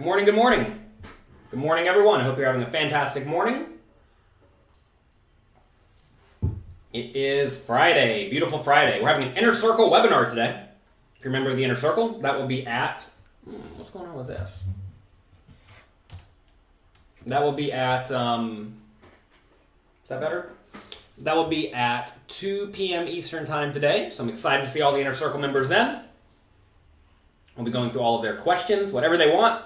Good morning, good morning. Good morning, everyone. I hope you're having a fantastic morning. It is Friday, beautiful Friday. We're having an Inner Circle webinar today. If you're a member of the Inner Circle, that will be at... what's going on with this? That will be at... is that better? That will be at 2 p.m. Eastern Time today. So I'm excited to see all the Inner Circle members then. We'll be going through all of their questions, whatever they want.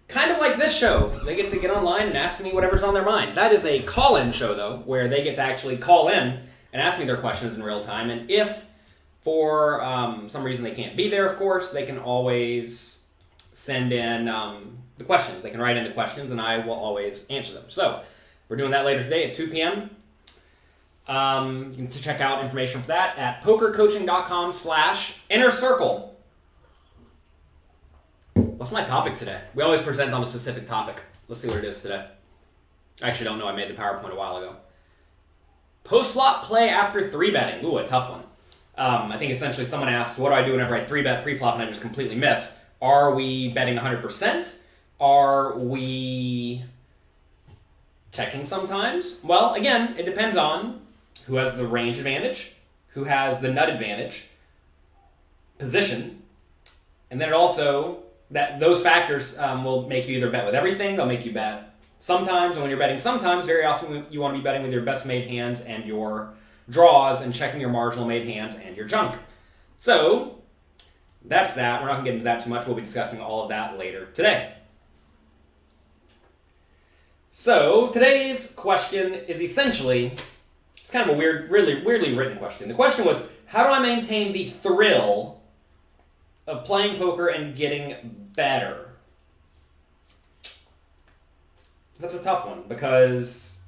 Kind of like this show. They get to get online and ask me whatever's on their mind. That is a call-in show, though, where they get to actually call in and ask me their questions in real time. And if, for some reason, they can't be there, of course, they can always send in the questions. They can write in the questions, and I will always answer them. So we're doing that later today at 2 p.m. You can check out information for that at pokercoaching.com/inner circle. What's my topic today? We always present on a specific topic. Let's see what it is today. I actually don't know. I made the PowerPoint a while ago. Post-flop play after 3-betting. Ooh, a tough one. I think essentially someone asked, what do I do whenever I 3-bet pre-flop and I just completely miss? Are we betting 100%? Are we checking sometimes? Well, again, it depends on who has the range advantage, who has the nut advantage, position, and then it also... those factors will make you either bet with everything, they'll make you bet sometimes, and when you're betting sometimes, very often you want to be betting with your best made hands and your draws and checking your marginal made hands and your junk. So, that's that. We're not going to get into that too much. We'll be discussing all of that later today. So, today's question is essentially, it's kind of a weirdly written question. The question was, how do I maintain the thrill of playing poker and getting better? That's a tough one because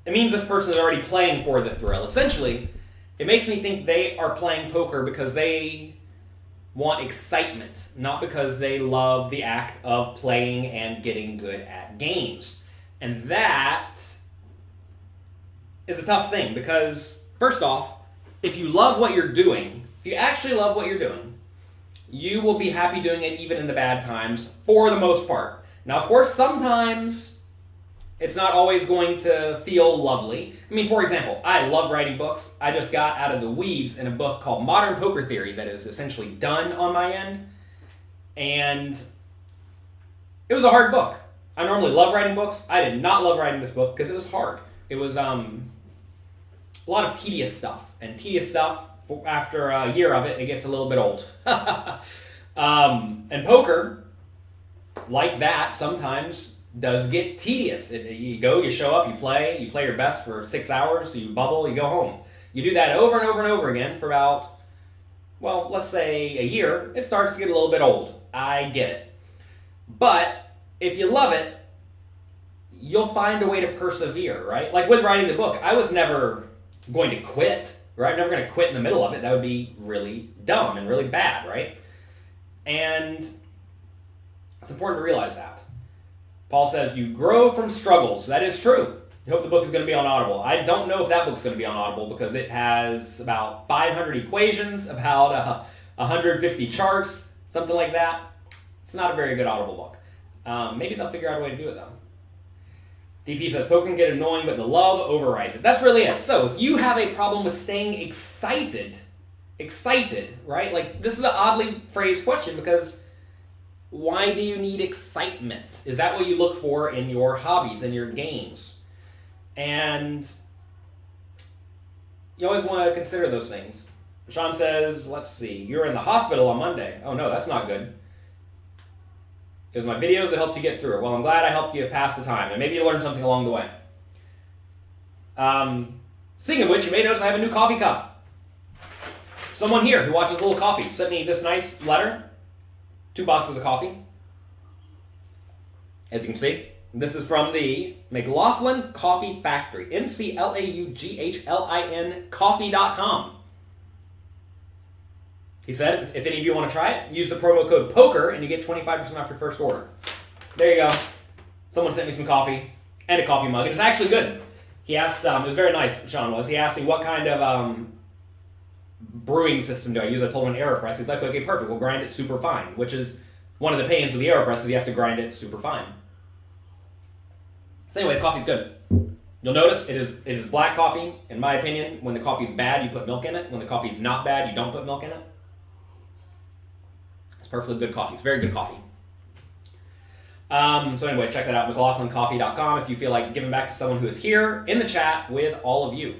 it means this person is already playing for the thrill. Essentially, it makes me think they are playing poker because they want excitement, not because they love the act of playing and getting good at games. And that is a tough thing because, first off, if you love what you're doing, if you actually love what you're doing, you will be happy doing it even in the bad times for the most part. Now, of course, sometimes it's not always going to feel lovely. I mean, for example, I love writing books. I just got out of the weeds in a book called Modern Poker Theory that is essentially done on my end. And it was a hard book. I normally love writing books. I did not love writing this book because it was hard. It was a lot of tedious stuff. And tedious stuff, after a year of it gets a little bit old. And poker, like that, sometimes does get tedious. You go, you show up, you play your best for 6 hours, you bubble, you go home. You do that over and over and over again for about, well, let's say a year. It starts to get a little bit old. I get it. But if you love it, you'll find a way to persevere, right? Like with writing the book, I was never going to quit. Right? I'm never going to quit in the middle of it. That would be really dumb and really bad, right? And it's important to realize that. Paul says, you grow from struggles. That is true. I hope the book is going to be on Audible. I don't know if that book's going to be on Audible because it has about 500 equations, about 150 charts, something like that. It's not a very good Audible book. Maybe they'll figure out a way to do it, though. DP says, poker can get annoying, but the love overrides it. That's really it. So if you have a problem with staying excited, right? Like, this is an oddly phrased question because why do you need excitement? Is that what you look for in your hobbies and your games? And you always want to consider those things. Sean says, let's see, you're in the hospital on Monday. Oh no, that's not good. It was my videos that helped you get through it. Well, I'm glad I helped you pass the time, and maybe you learned something along the way. Speaking of which, you may notice I have a new coffee cup. Someone here who watches Little Coffee sent me this nice letter. 2 boxes of coffee. As you can see, this is from the McLaughlin Coffee Factory. McLaughlin coffee.com. He said, if any of you want to try it, use the promo code POKER and you get 25% off your first order. There you go. Someone sent me some coffee and a coffee mug. It was actually good. He asked, it was very nice, Sean was. He asked me what kind of brewing system do I use. I told him an AeroPress. He's like, okay, perfect. We'll grind it super fine, which is One of the pains with the AeroPress is you have to grind it super fine. So anyway, the coffee's good. You'll notice it is black coffee. In my opinion, when the coffee's bad, you put milk in it. When the coffee's not bad, you don't put milk in it. It's perfectly good coffee. It's very good coffee. So anyway, check that out, McLaughlinCoffee.com, if you feel like giving back to someone who is here in the chat with all of you.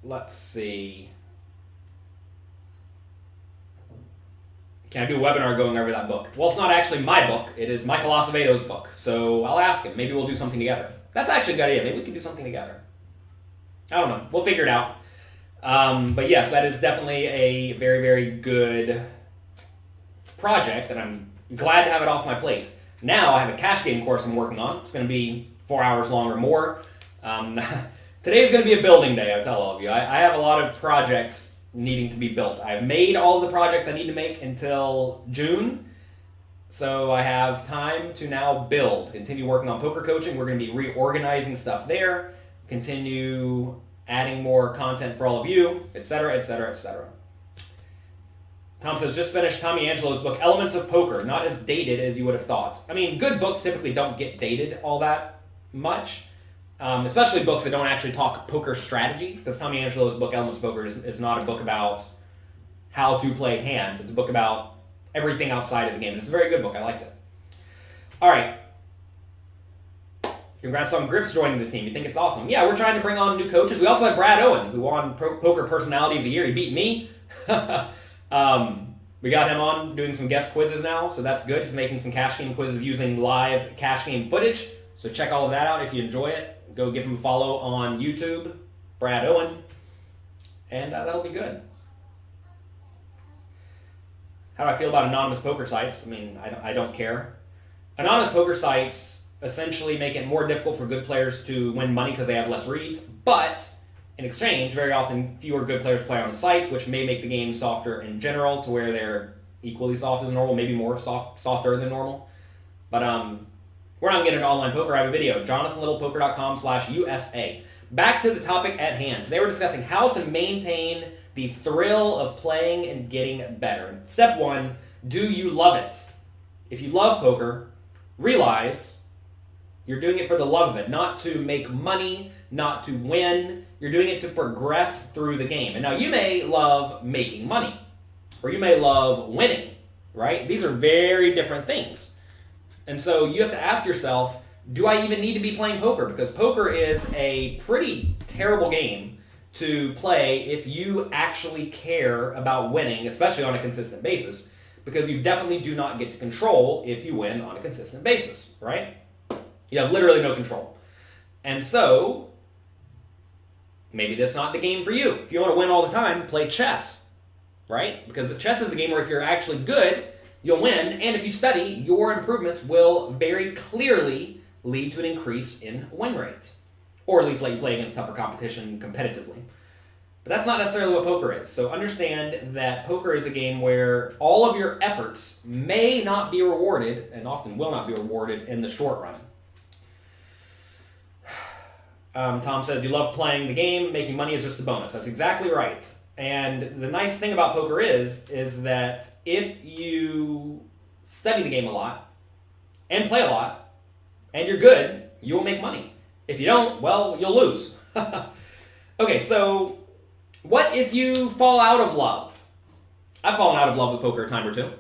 Let's see. Can I do a webinar going over that book? Well, it's not actually my book. It is Michael Acevedo's book. So I'll ask him. Maybe we'll do something together. That's actually a good idea. Maybe we can do something together. I don't know. We'll figure it out. But yes, that is definitely a very, very good project, and I'm glad to have it off my plate. Now I have a cash game course I'm working on. It's going to be 4 hours long or more. Today's going to be a building day, I tell all of you. I have a lot of projects needing to be built. I've made all the projects I need to make until June, so I have time to now build. Continue working on poker coaching. We're going to be reorganizing stuff there. Continue adding more content for all of you, etc., etc., etc. Tom says, just finished Tommy Angelo's book, Elements of Poker. Not as dated as you would have thought. I mean, good books typically don't get dated all that much, especially books that don't actually talk poker strategy, because Tommy Angelo's book, Elements of Poker, is not a book about how to play hands. It's a book about everything outside of the game. And it's a very good book. I liked it. All right. Congrats on Grips joining the team. You think it's awesome? Yeah, we're trying to bring on new coaches. We also have Brad Owen, who won Poker Personality of the Year. He beat me. We got him on doing some guest quizzes now, so that's good. He's making some cash game quizzes using live cash game footage. So check all of that out if you enjoy it. Go give him a follow on YouTube, Brad Owen, and that'll be good. How do I feel about anonymous poker sites? I mean, I don't care. Anonymous poker sites essentially make it more difficult for good players to win money because they have less reads, but in exchange, very often fewer good players play on the sites, which may make the game softer in general to where they're equally soft as normal, maybe more softer than normal. But we're not getting into online poker. I have a video, jonathanlittlepoker.com/USA. Back to the topic at hand. Today we're discussing how to maintain the thrill of playing and getting better. Step 1, do you love it? If you love poker, realize you're doing it for the love of it, not to make money, not to win. You're doing it to progress through the game. And now you may love making money, or you may love winning, right? These are very different things. And so you have to ask yourself, do I even need to be playing poker? Because poker is a pretty terrible game to play if you actually care about winning, especially on a consistent basis, because you definitely do not get to control if you win on a consistent basis, right? You have literally no control. And so, maybe that's not the game for you. If you want to win all the time, play chess, right? Because chess is a game where if you're actually good, you'll win, and if you study, your improvements will very clearly lead to an increase in win rate, or at least let you play against tougher competition competitively. But that's not necessarily what poker is. So understand that poker is a game where all of your efforts may not be rewarded, and often will not be rewarded in the short run. Tom says, you love playing the game, making money is just a bonus. That's exactly right. And the nice thing about poker is that if you study the game a lot and play a lot and you're good, you will make money. If you don't, well, you'll lose. Okay, so what if you fall out of love? I've fallen out of love with poker a time or two.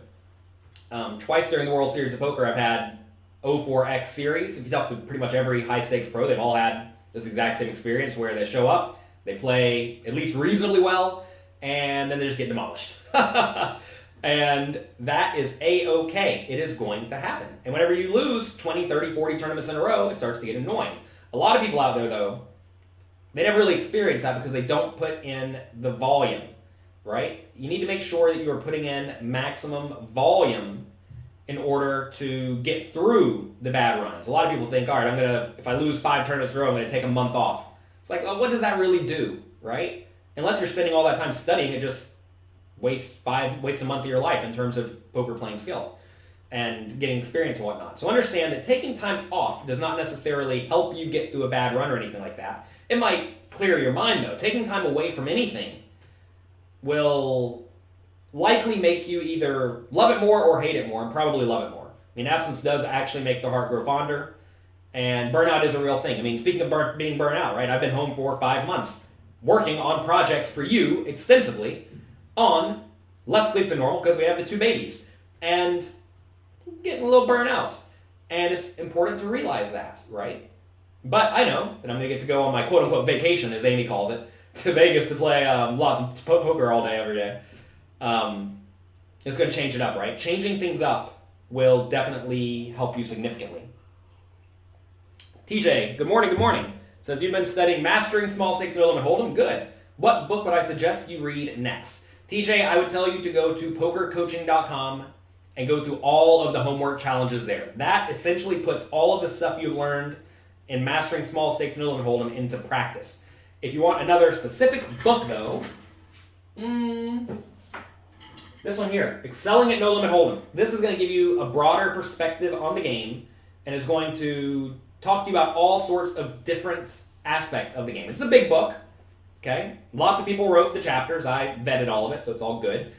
Twice during the World Series of Poker, I've had 04X series. If you talk to pretty much every high-stakes pro, they've all had this exact same experience where they show up, they play at least reasonably well, and then they just get demolished. And that is A-okay. It is going to happen. And whenever you lose 20, 30, 40 tournaments in a row, it starts to get annoying. A lot of people out there, though, they never really experience that because they don't put in the volume, right? You need to make sure that you are putting in maximum volume in order to get through the bad runs. A lot of people think, all right, if I lose 5 tournaments in a row, I'm going to take a month off. It's like, well, what does that really do, right? Unless you're spending all that time studying, it just wastes a month of your life in terms of poker playing skill. and getting experience and whatnot. So understand that taking time off does not necessarily help you get through a bad run or anything like that. It might clear your mind though. Taking time away from anything will likely make you either love it more or hate it more, and probably love it more. I mean, absence does actually make the heart grow fonder, and burnout is a real thing. I mean, speaking of being burnt out, right? I've been home for 5 months working on projects for you extensively on less sleep than normal because we have the 2 babies, and getting a little burnt out. And it's important to realize that, right? But I know that I'm going to get to go on my quote-unquote vacation, as Amy calls it, to Vegas to play lots of poker all day, every day. It's going to change it up, right? Changing things up will definitely help you significantly. TJ, good morning. Says, you've been studying Mastering Small Stakes No Limit Hold'em. Good. What book would I suggest you read next? TJ, I would tell you to go to pokercoaching.com and go through all of the homework challenges there. That essentially puts all of the stuff you've learned in Mastering Small Stakes No Limit Hold'em into practice. If you want another specific book, though, this one here, Excelling at No Limit Hold'em. This is going to give you a broader perspective on the game and is going to talk to you about all sorts of different aspects of the game. It's a big book, okay? Lots of people wrote the chapters. I vetted all of it, so it's all good.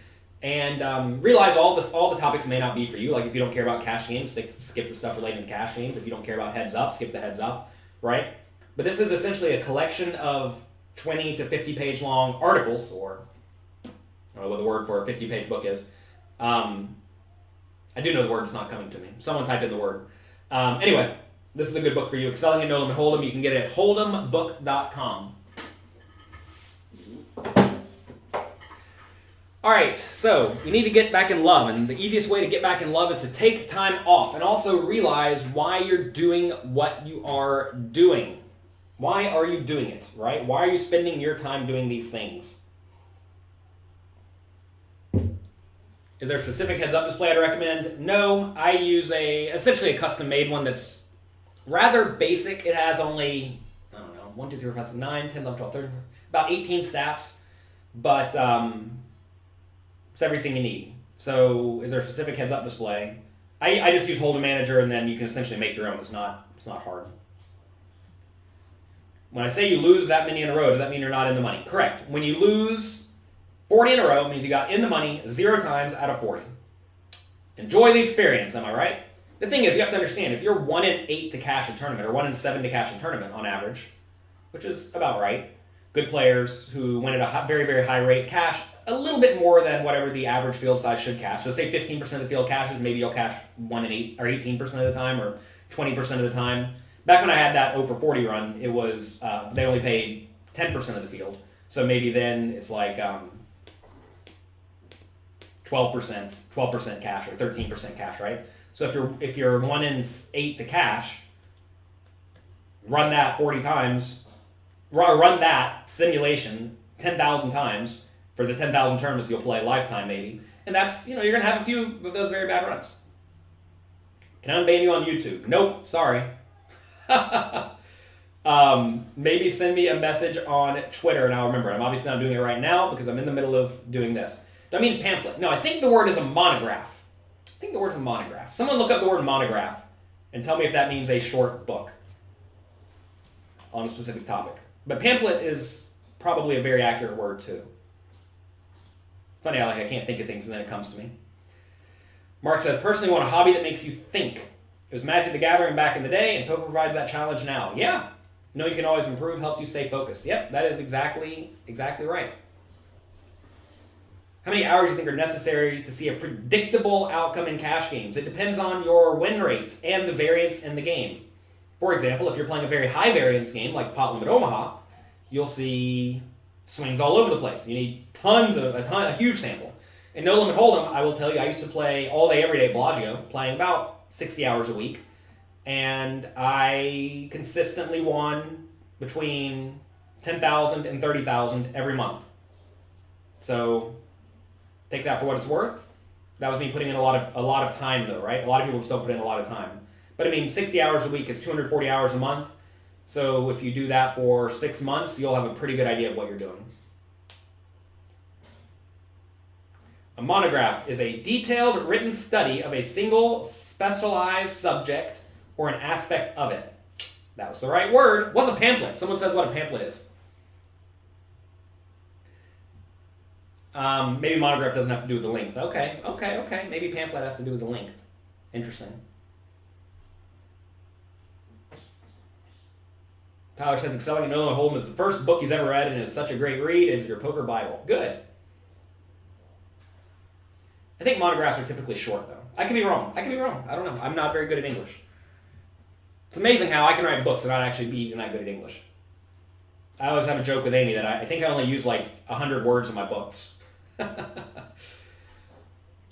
And realize all the topics may not be for you. Like if you don't care about cash games, skip the stuff related to cash games. If you don't care about heads up, skip the heads up, right? But this is essentially a collection of 20 to 50 page long articles, or I don't know what the word for a 50-page book is. I do know the word, it's not coming to me. Someone type in the word. Anyway, this is a good book for you. Excelling at No Limit Hold'em. You can get it at hold'embook.com. All right, so you need to get back in love, and the easiest way to get back in love is to take time off and also realize why you're doing what you are doing. Why are you doing it, right? Why are you spending your time doing these things? Is there a specific heads-up display I'd recommend? No, I use essentially a custom-made one that's rather basic. It has only, 1, 2, 3, 4, 5, 6, 9, 10, 11, 12, 13, about 18 stats, but it's everything you need. So is there a specific heads-up display? I just use Hold'em Manager, and then you can essentially make your own. It's not hard. When I say you lose that many in a row, does that mean you're not in the money? Correct. When you lose 40 in a row, it means you got in the money 0 times out of 40. Enjoy the experience, am I right? The thing is, you have to understand, if you're 1 in 8 to cash a tournament, or 1 in 7 to cash a tournament on average, which is about right, good players who win at a very, very high rate cash a little bit more than whatever the average field size should cash. So say 15% of the field cashes, maybe you'll cash 1 in 8 or 18% of the time, or 20% of the time. Back when I had that 0 for 40 run, it was they only paid 10% of the field. So maybe then it's like 12% cash or 13% cash, right? So if you're 1 in 8 to cash, run that 40 times, run that simulation 10,000 times for the 10,000 tournaments you'll play lifetime maybe, and that's you're gonna have a few of those very bad runs. Can I unban you on YouTube? Nope, sorry. Maybe send me a message on Twitter, and I'll remember. I'm obviously not doing it right now because I'm in the middle of doing this. Do I mean pamphlet? No, I think the word is a monograph. Someone look up the word monograph and tell me if that means a short book on a specific topic. But pamphlet is probably a very accurate word too. It's funny how I can't think of things when it comes to me. Mark says, personally want a hobby that makes you think. It was Magic the Gathering back in the day, and poker provides that challenge now. Yeah. You can always improve, helps you stay focused. Yep, that is exactly right. How many hours do you think are necessary to see a predictable outcome in cash games? It depends on your win rate and the variance in the game. For example, if you're playing a very high variance game like Pot Limit Omaha, you'll see swings all over the place. You need a huge sample. In No Limit Hold'em, I will tell you, I used to play all day, every day Bellagio, playing about 60 hours a week, and I consistently won between 10,000 and 30,000 every month. So take that for what it's worth. That was me putting in a lot of time though, right? A lot of people just don't put in a lot of time. But I mean, 60 hours a week is 240 hours a month. So if you do that for 6 months, you'll have a pretty good idea of what you're doing. A monograph is a detailed written study of a single specialized subject or an aspect of it. That was the right word. What's a pamphlet? Someone says what a pamphlet is. Maybe monograph doesn't have to do with the length. Okay. Maybe pamphlet has to do with the length. Interesting. Tyler says, Excelling in Nolan Hold'em is the first book he's ever read and is such a great read. It's your poker Bible. Good. I think monographs are typically short, though. I could be wrong. I don't know. I'm not very good at English. It's amazing how I can write books and not actually be even that good at English. I always have a joke with Amy that I think I only use like 100 words in my books. Are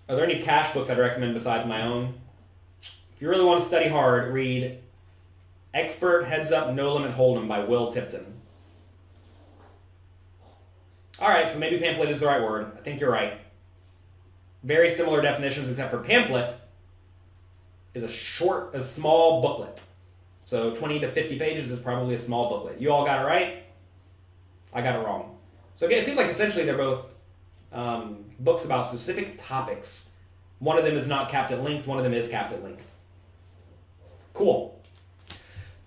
there any cash books I'd recommend besides my own? If you really want to study hard, read Expert Heads Up No Limit Hold'em by Will Tipton. Alright, so maybe pamphlet is the right word. I think you're right. Very similar definitions, except for pamphlet is a small booklet. So 20 to 50 pages is probably a small booklet. You all got it right? I got it wrong. So again, it seems like essentially they're both books about specific topics. One of them is not capped at length, one of them is capped at length. Cool.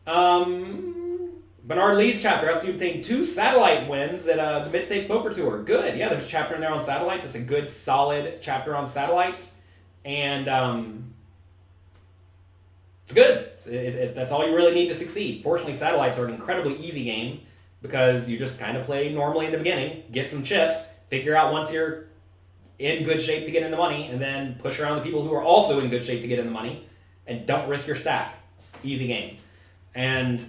Bernard Lee's chapter helped you obtain 2 satellite wins at the Mid-States Poker Tour. Good. Yeah, there's a chapter in there on satellites. It's a good, solid chapter on satellites. And it's good. That's all you really need to succeed. Fortunately, satellites are an incredibly easy game because you just kind of play normally in the beginning, get some chips, figure out once you're in good shape to get in the money, and then push around the people who are also in good shape to get in the money, and don't risk your stack. Easy games. And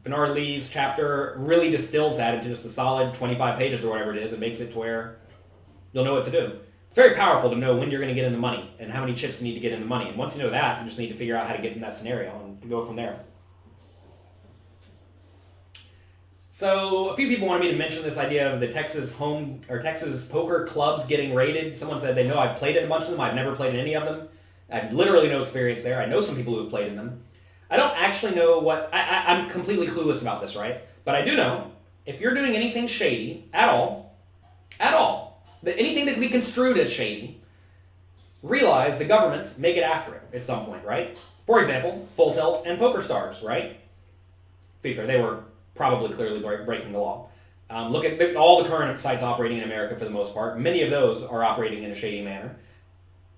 Bernard Lee's chapter really distills that into just a solid 25 pages or whatever it is. It makes it to where you'll know what to do. It's very powerful to know when you're going to get in the money and how many chips you need to get in the money. And once you know that, you just need to figure out how to get in that scenario and to go from there. So a few people wanted me to mention this idea of the Texas poker clubs getting raided. Someone said they know I've played in a bunch of them. I've never played in any of them. I have literally no experience there. I know some people who have played in them. I don't actually know what... I'm completely clueless about this, right? But I do know, if you're doing anything shady at all, anything that can be construed as shady, realize the governments may get after it at some point, right? For example, Full Tilt and Poker Stars, right? To be fair, they were probably clearly breaking the law. Look at all the current sites operating in America for the most part. Many of those are operating in a shady manner.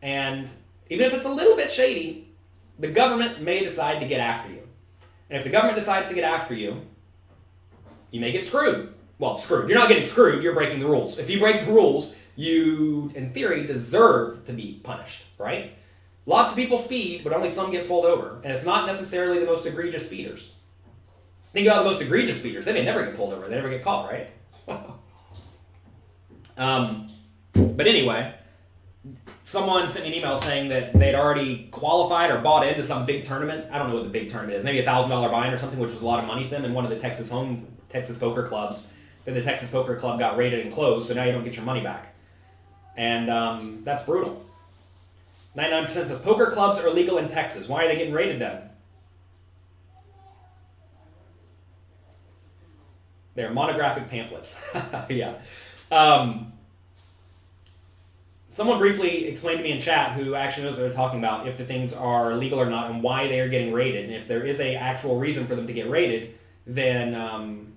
And even if it's a little bit shady, the government may decide to get after you. And if the government decides to get after you, you may get screwed. Well, screwed. You're not getting screwed, you're breaking the rules. If you break the rules, you, in theory, deserve to be punished, right? Lots of people speed, but only some get pulled over. And it's not necessarily the most egregious speeders. Think about the most egregious speeders. They may never get pulled over. They never get caught, right? But anyway, someone sent me an email saying that they'd already qualified or bought into some big tournament. I don't know what the big tournament is. Maybe $1,000 buy-in or something, which was a lot of money to them in one of the Texas poker clubs. Then the Texas Poker Club got raided and closed, so now you don't get your money back. And that's brutal. 99% says poker clubs are illegal in Texas. Why are they getting raided then? They're monographic pamphlets. Yeah. Someone briefly explained to me in chat who actually knows what they're talking about, if the things are legal or not and why they are getting raided. And if there is an actual reason for them to get raided, then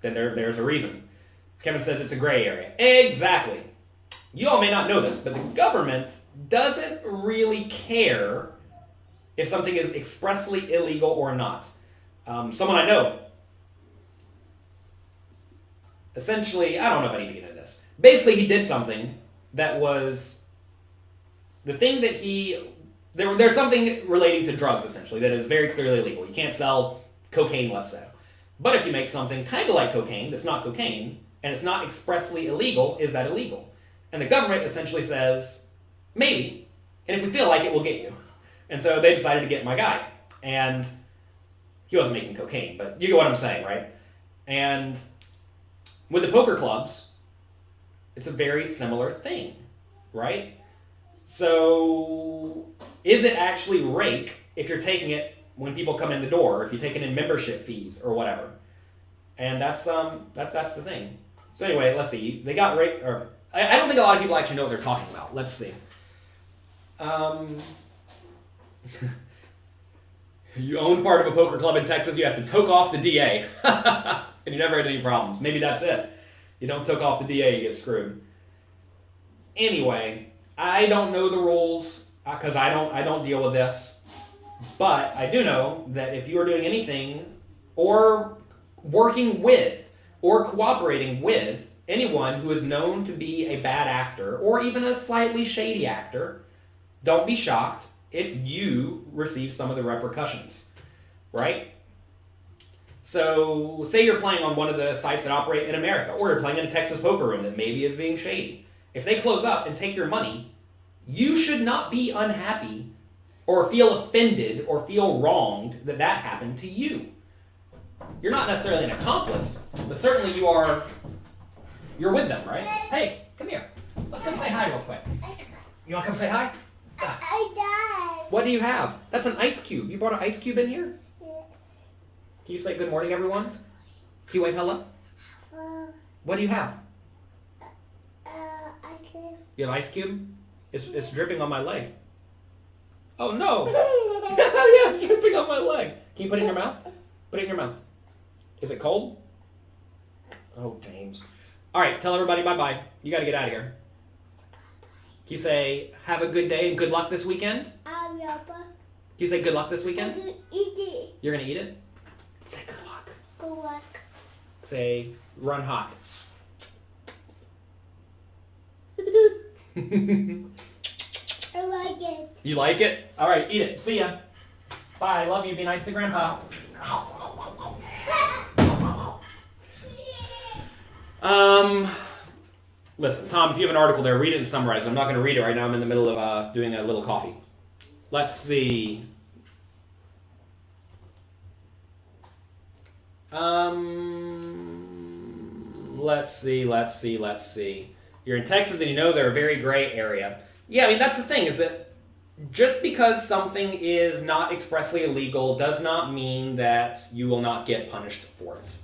there's a reason. Kevin says it's a gray area. Exactly. You all may not know this, but the government doesn't really care if something is expressly illegal or not. Someone I know, essentially, I don't know if I need to get into this. Basically, he did something that was the thing that there's something relating to drugs, essentially, that is very clearly illegal. You can't sell cocaine, let's say. But if you make something kind of like cocaine that's not cocaine, and it's not expressly illegal, is that illegal? And the government essentially says, maybe, and if we feel like it, we'll get you. And so they decided to get my guy. And he wasn't making cocaine, but you get what I'm saying, right? And with the poker clubs, it's a very similar thing, right? So is it actually rake if you're taking it when people come in the door, or if you take it in membership fees or whatever? And that's the thing. So anyway, let's see. They got I don't think a lot of people actually know what they're talking about. Let's see. You own part of a poker club in Texas, you have to toke off the DA. And you never had any problems. Maybe that's it. You don't toke off the DA, you get screwed. Anyway, I don't know the rules because I don't deal with this. But I do know that if you are doing anything or working with or cooperating with anyone who is known to be a bad actor or even a slightly shady actor, don't be shocked if you receive some of the repercussions, right? So say you're playing on one of the sites that operate in America, or you're playing in a Texas poker room that maybe is being shady. If they close up and take your money, you should not be unhappy or feel offended or feel wronged that that happened to you. You're not necessarily an accomplice, but certainly you're with them, right? Hey, come here. Let's come say hi real quick. You want to come say hi? What do you have? That's an ice cube. You brought an ice cube in here? Yeah. Can you say good morning, everyone? Can you wave hello? What do you have? Ice cube. You have ice cube? It's dripping on my leg. Oh no! Yeah, it's dripping on my leg. Can you put it in your mouth? Put it in your mouth. Is it cold? Oh, James. All right, tell everybody bye-bye. You got to get out of here. Can you say, have a good day and good luck this weekend? Can you say good luck this weekend? Eat it. You're going to eat it? Say good luck. Good luck. Say, run hot. I like it. You like it? All right, eat it. See ya. Bye. Love you. Be nice to Grandpa. Listen, Tom, if you have an article there, read it and summarize it. I'm not going to read it right now. I'm in the middle of doing a little coffee. Let's see. Let's see. You're in Texas and you know they're a very gray area. Yeah, I mean, that's the thing, is that just because something is not expressly illegal does not mean that you will not get punished for it.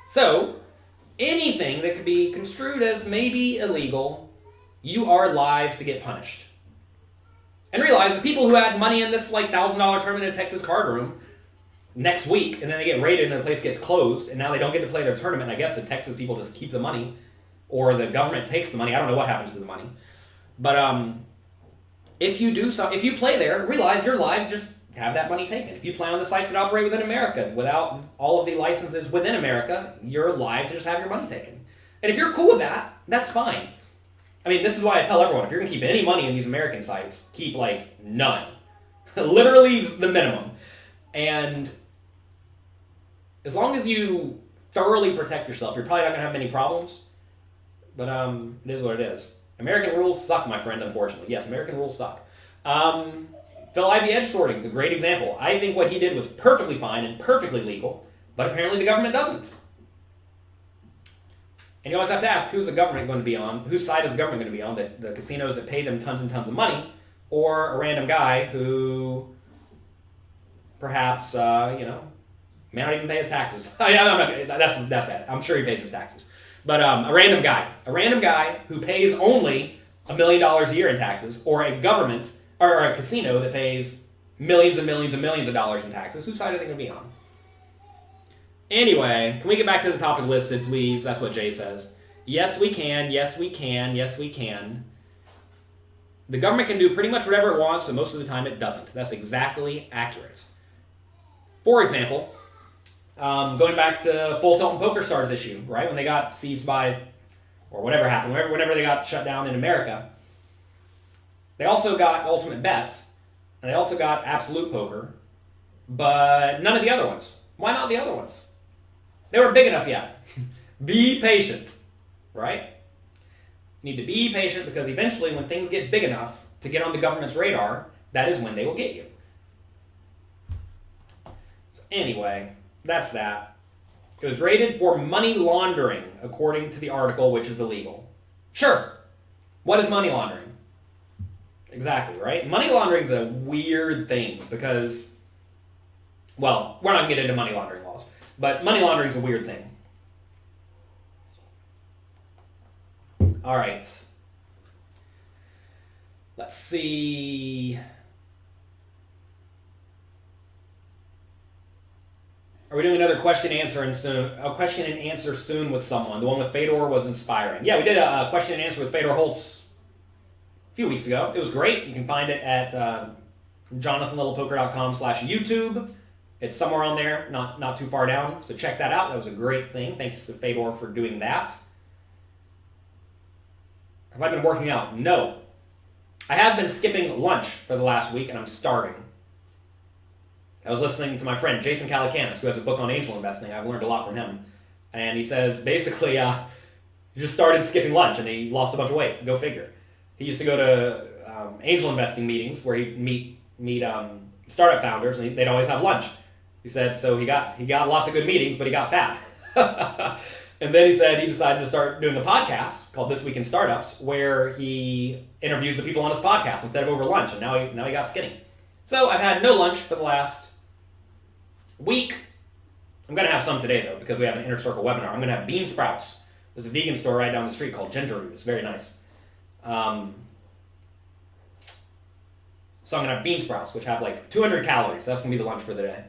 So, anything that could be construed as maybe illegal, you are live to get punished. And realize the people who had money in this like $1,000 tournament in a Texas card room next week, and then they get raided and the place gets closed, and now they don't get to play their tournament. I guess the Texas people just keep the money, or the government takes the money. I don't know what happens to the money. But if you play there, realize you're live to just have that money taken. If you play on the sites that operate within America without all of the licenses within America, you're live to just have your money taken. And if you're cool with that, that's fine. I mean, this is why I tell everyone, if you're going to keep any money in these American sites, keep like none. Literally the minimum. And as long as you thoroughly protect yourself, you're probably not going to have many problems. But it is what it is. American rules suck, my friend, unfortunately. Yes, American rules suck. Phil Ivey edge sorting is a great example. I think what he did was perfectly fine and perfectly legal, but apparently the government doesn't. And you always have to ask, who's the government going to be on? Whose side is the government going to be on? The casinos that pay them tons and tons of money, or a random guy who perhaps, may not even pay his taxes. That's bad. I'm sure he pays his taxes. But a random guy who pays only $1 million a year in taxes, or a government or a casino that pays millions and millions and millions of dollars in taxes, whose side are they going to be on? Anyway, can we get back to the topic listed, please? That's what Jay says. Yes, we can. Yes, we can. Yes, we can. The government can do pretty much whatever it wants, but most of the time it doesn't. That's exactly accurate. For example, going back to Full Tilt and Poker Stars issue, right? When they got seized by, or whatever happened, whenever they got shut down in America, they also got Ultimate Bets, and they also got Absolute Poker, but none of the other ones. Why not the other ones? They weren't big enough yet. Be patient, right? You need to be patient, because eventually when things get big enough to get on the government's radar, that is when they will get you. So anyway, that's that. It was raided for money laundering, according to the article, which is illegal. Sure. What is money laundering? Exactly, right? Money laundering is a weird thing because, well, we're not going to get into money laundering laws, but money laundering is a weird thing. All right. Let's see. Are we doing another question and answer soon with someone? The one with Fedor was inspiring. Yeah, we did a question and answer with Fedor Holtz a few weeks ago. It was great. You can find it at jonathanlittlepoker.com/YouTube. It's somewhere on there, not too far down. So check that out. That was a great thing. Thanks to Fedor for doing that. Have I been working out? No. I have been skipping lunch for the last week, and I'm starving. I was listening to my friend Jason Calacanis, who has a book on angel investing. I've learned a lot from him. And he says, basically, he just started skipping lunch, and he lost a bunch of weight. Go figure. He used to go to angel investing meetings where he'd meet startup founders, and they'd always have lunch. He said, so he got lots of good meetings, but he got fat. And then he said he decided to start doing a podcast called This Week in Startups, where he interviews the people on his podcast instead of over lunch, and now he got skinny. So I've had no lunch for the last week. I'm going to have some today, though, because we have an Inner Circle webinar. I'm going to have bean sprouts. There's a vegan store right down the street called Ginger Root. It's very nice. So I'm going to have bean sprouts, which have like 200 calories. That's going to be the lunch for the day.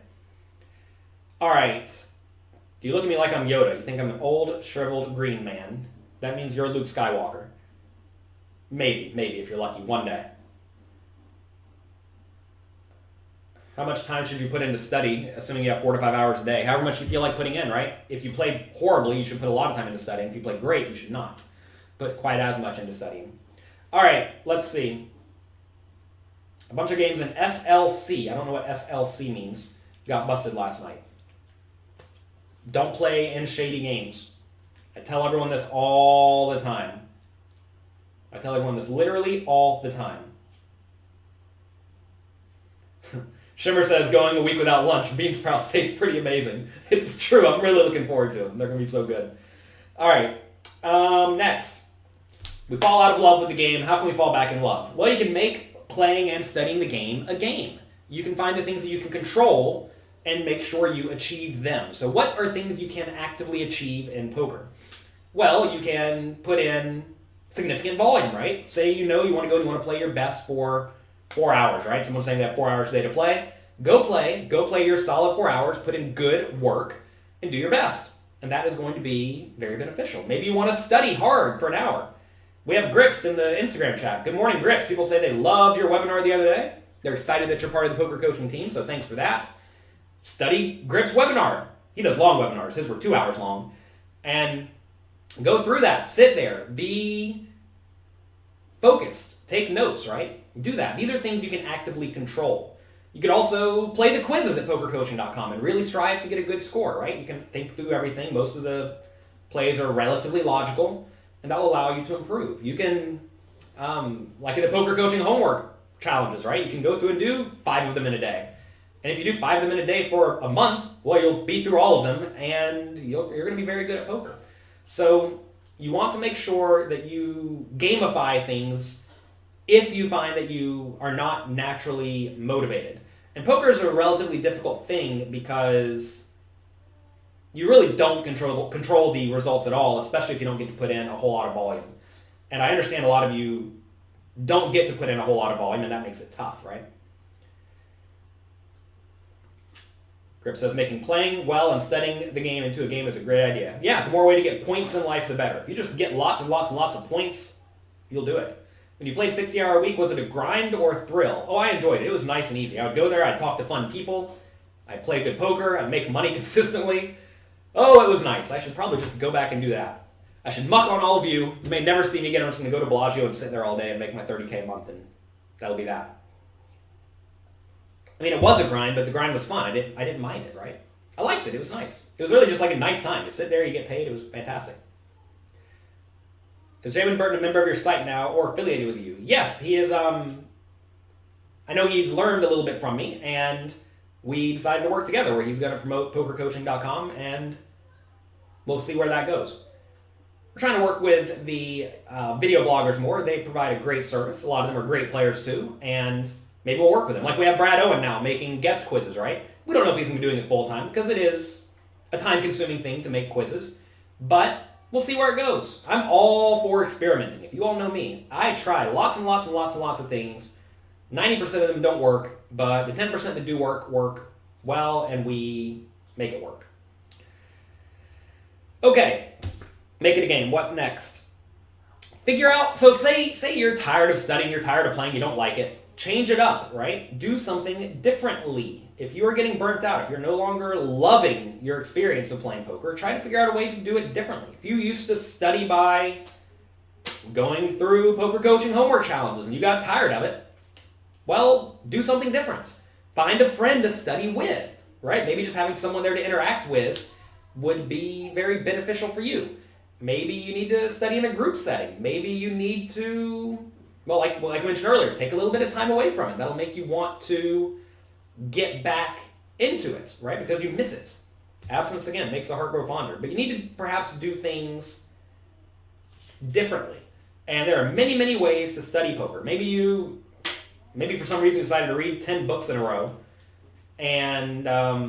All right. Do you look at me like I'm Yoda? You think I'm an old, shriveled green man? That means you're Luke Skywalker. Maybe, if you're lucky, one day. How much time should you put into study, assuming you have 4 to 5 hours a day? However much you feel like putting in, right? If you play horribly, you should put a lot of time into studying. If you play great, you should not put quite as much into studying. All right, let's see. A bunch of games in SLC. I don't know what SLC means. Got busted last night. Don't play in shady games. I tell everyone this all the time. I tell everyone this literally all the time. Shimmer says, going a week without lunch, bean sprouts taste pretty amazing. It's true. I'm really looking forward to them. They're going to be so good. All right. Next. We fall out of love with the game. How can we fall back in love? Well, you can make playing and studying the game a game. You can find the things that you can control and make sure you achieve them. So what are things you can actively achieve in poker? Well, you can put in significant volume, right? Say you want to play your best for 4 hours, right? Someone's saying they have 4 hours a day to play. Go play your solid 4 hours, put in good work, and do your best. And that is going to be very beneficial. Maybe you want to study hard for an hour. We have Grips in the Instagram chat. Good morning, Grips. People say they loved your webinar the other day. They're excited that you're part of the poker coaching team, so thanks for that. Study Grips' webinar. He does long webinars. His were 2 hours long. And go through that. Sit there. Be focused. Take notes, right? Do that. These are things you can actively control. You could also play the quizzes at pokercoaching.com and really strive to get a good score, right? You can think through everything. Most of the plays are relatively logical, and that'll allow you to improve. You can, like in the poker coaching homework challenges, right? You can go through and do 5 of them in a day. And if you do 5 of them in a day for a month, well, you'll be through all of them, and you're going to be very good at poker. So you want to make sure that you gamify things if you find that you are not naturally motivated. And poker is a relatively difficult thing because you really don't control the results at all, especially if you don't get to put in a whole lot of volume. And I understand a lot of you don't get to put in a whole lot of volume, and that makes it tough, right? Grip says, making playing well and studying the game into a game is a great idea. Yeah, the more way to get points in life, the better. If you just get lots and lots and lots of points, you'll do it. When you played 60 hour a week, was it a grind or a thrill? Oh, I enjoyed it. It was nice and easy. I would go there, I'd talk to fun people, I'd play good poker, I'd make money consistently. Oh, it was nice. I should probably just go back and do that. I should muck on all of you. You may never see me again. I'm just going to go to Bellagio and sit there all day and make my $30K a month, and that'll be that. I mean, it was a grind, but the grind was fun. I didn't mind it, right? I liked it. It was nice. It was really just like a nice time. You sit there, you get paid. It was fantastic. Is Jamin Burton a member of your site now or affiliated with you? Yes, he is. I know he's learned a little bit from me, and we decided to work together where he's going to promote pokercoaching.com, and we'll see where that goes. We're trying to work with the video bloggers more. They provide a great service. A lot of them are great players too, and maybe we'll work with them. Like we have Brad Owen now making guest quizzes, right? We don't know if he's going to be doing it full time because it is a time-consuming thing to make quizzes, but We'll see where it goes. I'm all for experimenting. If you all know me, I try lots and lots and lots and lots of things. 90% of them don't work, but the 10% that do work well, and we make it work. Okay, make it a game. What next? Figure out, so say you're tired of studying, you're tired of playing, you don't like it. Change it up, right? Do something differently. If you are getting burnt out, if you're no longer loving your experience of playing poker, try to figure out a way to do it differently. If you used to study by going through poker coaching homework challenges and you got tired of it, well, do something different. Find a friend to study with, right? Maybe just having someone there to interact with would be very beneficial for you. Maybe you need to study in a group setting. Maybe you need to, like I mentioned earlier, take a little bit of time away from it. That'll make you want to get back into it, right? Because you miss it. Absence, again, makes the heart grow fonder. But you need to perhaps do things differently. And there are many, many ways to study poker. Maybe for some reason you decided to read 10 books in a row, and now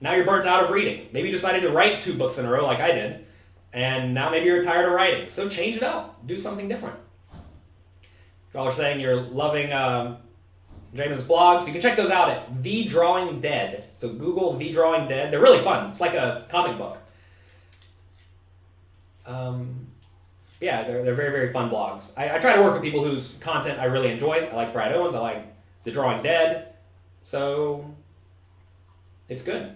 you're burnt out of reading. Maybe you decided to write 2 books in a row like I did, and now maybe you're tired of writing. So change it up. Do something different. Y'all are saying you're loving Jamin's blogs. You can check those out at The Drawing Dead. So Google The Drawing Dead. They're really fun. It's like a comic book. Yeah, they're very, very fun blogs. I try to work with people whose content I really enjoy. I like Brad Owens. I like The Drawing Dead. So it's good.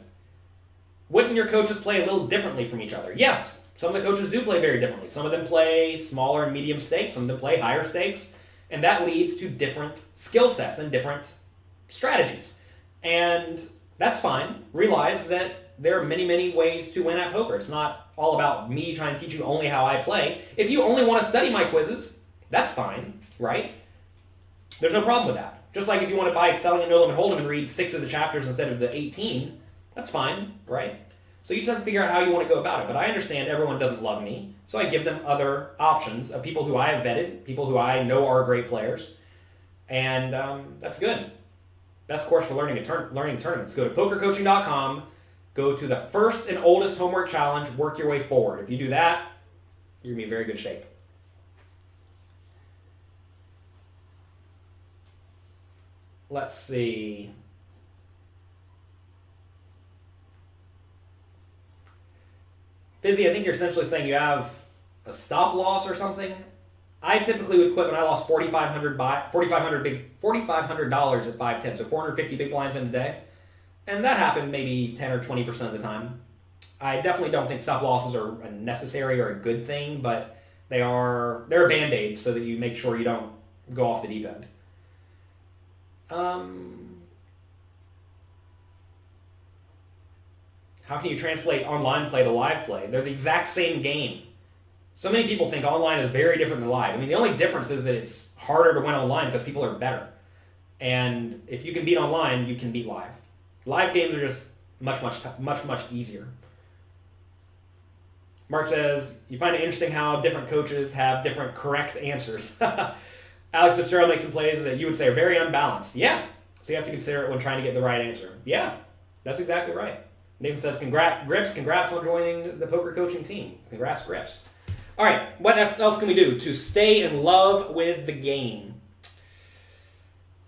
Wouldn't your coaches play a little differently from each other? Yes, some of the coaches do play very differently. Some of them play smaller and medium stakes. Some of them play higher stakes. And that leads to different skill sets and different strategies. And that's fine. Realize that there are many, many ways to win at poker. It's not all about me trying to teach you only how I play. If you only want to study my quizzes, that's fine, right? There's no problem with that. Just like if you want to buy Excelling at No Limit Hold'em and read 6 of the chapters instead of the 18, that's fine, right? So you just have to figure out how you want to go about it. But I understand everyone doesn't love me, so I give them other options of people who I have vetted, people who I know are great players, and that's good. Best course for learning tournaments. Go to pokercoaching.com, go to the first and oldest homework challenge, work your way forward. If you do that, you're going to be in very good shape. Let's see. Fizzy, I think you're essentially saying you have a stop loss or something. I typically would quit when I lost $4,500 at 5-10, so 450 big blinds in a day. And that happened maybe 10 or 20% of the time. I definitely don't think stop losses are a necessary or a good thing, but they're a band-aid so that you make sure you don't go off the deep end. How can you translate online play to live play? They're the exact same game. So many people think online is very different than live. I mean, the only difference is that it's harder to win online because people are better. And if you can beat online, you can beat live. Live games are just much easier. Mark says, you find it interesting how different coaches have different correct answers. Alex Fitzgerald makes some plays that you would say are very unbalanced. Yeah, so you have to consider it when trying to get the right answer. Yeah, that's exactly right. Nathan says, congrats on joining the poker coaching team. Congrats, Grips. All right, what else can we do to stay in love with the game?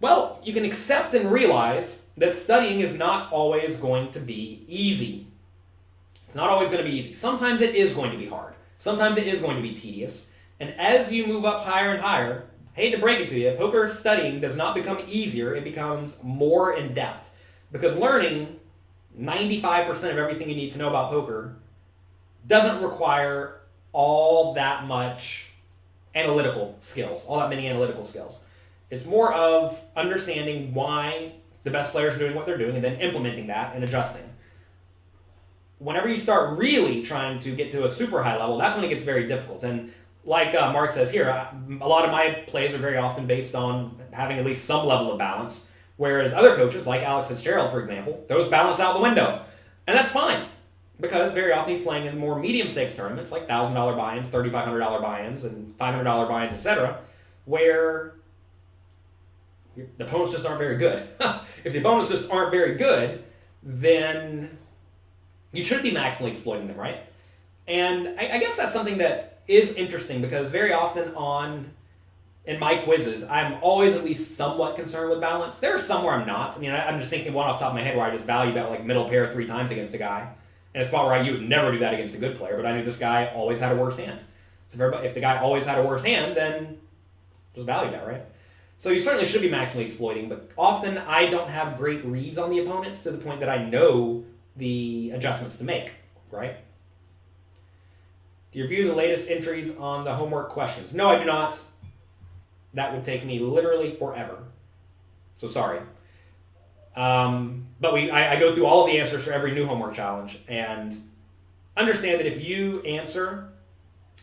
Well, you can accept and realize that studying is not always going to be easy. It's not always going to be easy. Sometimes it is going to be hard. Sometimes it is going to be tedious. And as you move up higher and higher, I hate to break it to you, poker studying does not become easier, it becomes more in depth. Because learning 95% of everything you need to know about poker doesn't require all that much analytical skills, all that many analytical skills. It's more of understanding why the best players are doing what they're doing and then implementing that and adjusting. Whenever you start really trying to get to a super high level, that's when it gets very difficult. And like Mark says here, a lot of my plays are very often based on having at least some level of balance, whereas other coaches, like Alex Fitzgerald, for example, throws balance out the window. And that's fine, because very often he's playing in more medium stakes tournaments, like $1,000 buy-ins, $3,500 buy-ins, and $500 buy-ins, etc., where the opponents just aren't very good. If the opponents just aren't very good, then you should be maximally exploiting them, right? And I guess that's something that is interesting because very often in my quizzes, I'm always at least somewhat concerned with balance. There are some where I'm not. I mean, I'm just thinking one off the top of my head where I just value bet like middle pair 3 times against a guy. And a spot where you would never do that against a good player, but I knew this guy always had a worse hand. So if the guy always had a worse hand, then just value bet, right? So you certainly should be maximally exploiting, but often I don't have great reads on the opponents to the point that I know the adjustments to make, right? Do you review the latest entries on the homework questions? No, I do not. That would take me literally forever. So sorry. But I go through all of the answers for every new homework challenge and understand that if you answer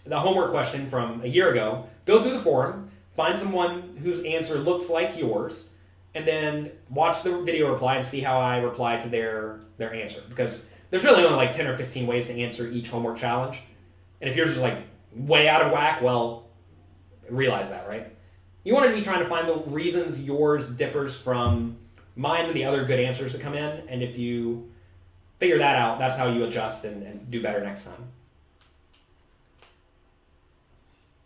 the homework question from a year ago, go through the forum, find someone whose answer looks like yours, and then watch the video reply and see how I replied to their answer. Because there's really only like 10 or 15 ways to answer each homework challenge. And if yours is like way out of whack, well, realize that, right? You want to be trying to find the reasons yours differs from mine and the other good answers that come in. And if you figure that out, that's how you adjust and do better next time.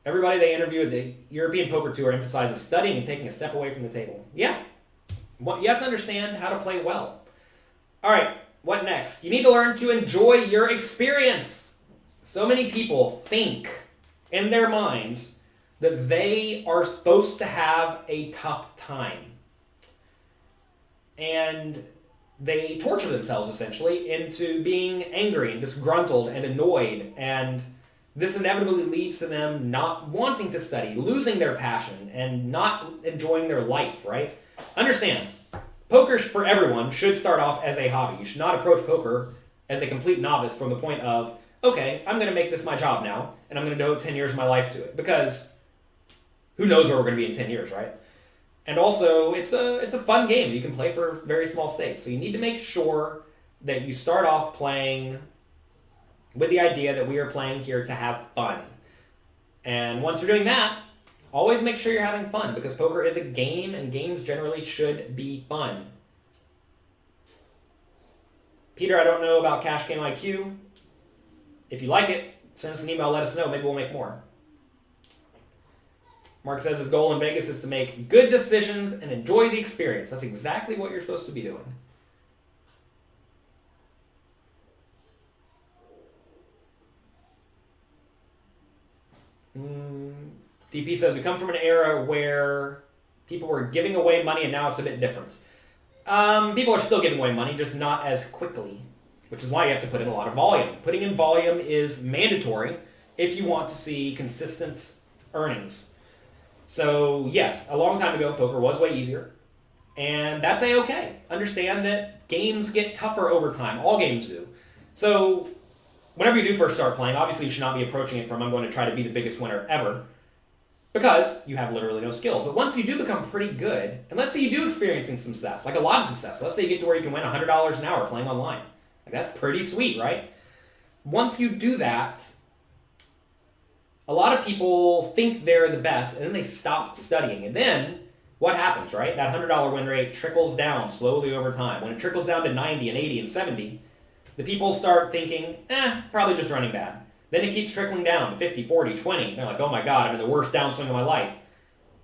Everybody they interview at the European Poker Tour emphasizes studying and taking a step away from the table. Yeah. You have to understand how to play well. All right, what next? You need to learn to enjoy your experience. So many people think in their minds that they are supposed to have a tough time. And they torture themselves, essentially, into being angry and disgruntled and annoyed. And this inevitably leads to them not wanting to study, losing their passion, and not enjoying their life, right? Understand, poker for everyone should start off as a hobby. You should not approach poker as a complete novice from the point of, okay, I'm going to make this my job now, and I'm going to devote 10 years of my life to it. Because who knows where we're going to be in 10 years, right? And also, it's a fun game. You can play for very small stakes. So you need to make sure that you start off playing with the idea that we are playing here to have fun. And once you're doing that, always make sure you're having fun, because poker is a game, and games generally should be fun. Peter, I don't know about Cash Game IQ. If you like it, send us an email, let us know. Maybe we'll make more. Mark says his goal in Vegas is to make good decisions and enjoy the experience. That's exactly what you're supposed to be doing. DP says we come from an era where people were giving away money, and now it's a bit different. People are still giving away money, just not as quickly, which is why you have to put in a lot of volume. Putting in volume is mandatory if you want to see consistent earnings. So yes, a long time ago, poker was way easier, and that's A-okay. Understand that games get tougher over time. All games do. So whenever you do first start playing, obviously you should not be approaching it from, I'm going to try to be the biggest winner ever, because you have literally no skill. But once you do become pretty good, and let's say you do experience some success, like a lot of success. Let's say you get to where you can win $100 an hour playing online. Like, that's pretty sweet, right? Once you do that, a lot of people think they're the best, and then they stop studying. And then what happens, right? That $100 win rate trickles down slowly over time. When it trickles down to 90 and 80 and 70, the people start thinking, probably just running bad. Then it keeps trickling down to 50, 40, 20. They're like, oh my God, I'm in the worst downswing of my life.